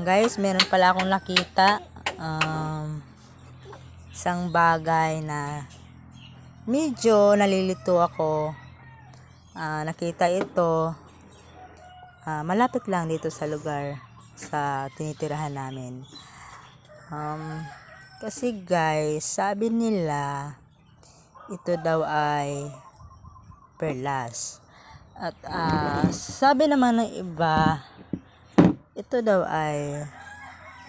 Guys, meron pala akong nakita isang bagay na medyo nalilito ako. Nakita ito malapit lang dito sa lugar sa tinitirahan namin. Kasi guys, sabi nila ito daw ay perlas. At sabi naman ng iba, ito daw ay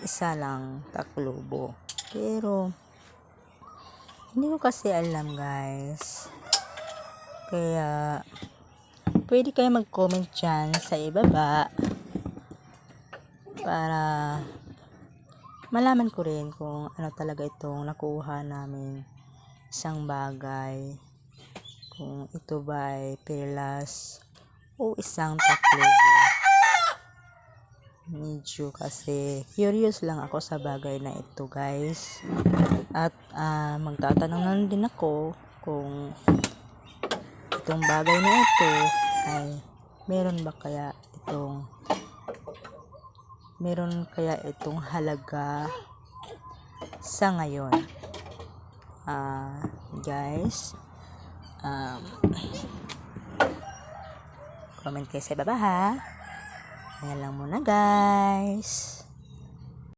isa lang taklubo. Pero hindi ko kasi alam guys. Kaya pwede kayo mag-comment dyan sa ibaba para malaman ko rin kung ano talaga itong nakuha namin isang bagay. Kung ito ba ay perlas o isang taklubo. Medyo kasi curious lang ako sa bagay na ito guys. At magtatanong lang din ako kung itong bagay na ito ay meron kaya itong halaga sa ngayon. Guys, comment kayo sa baba ha. Ayan lang muna guys.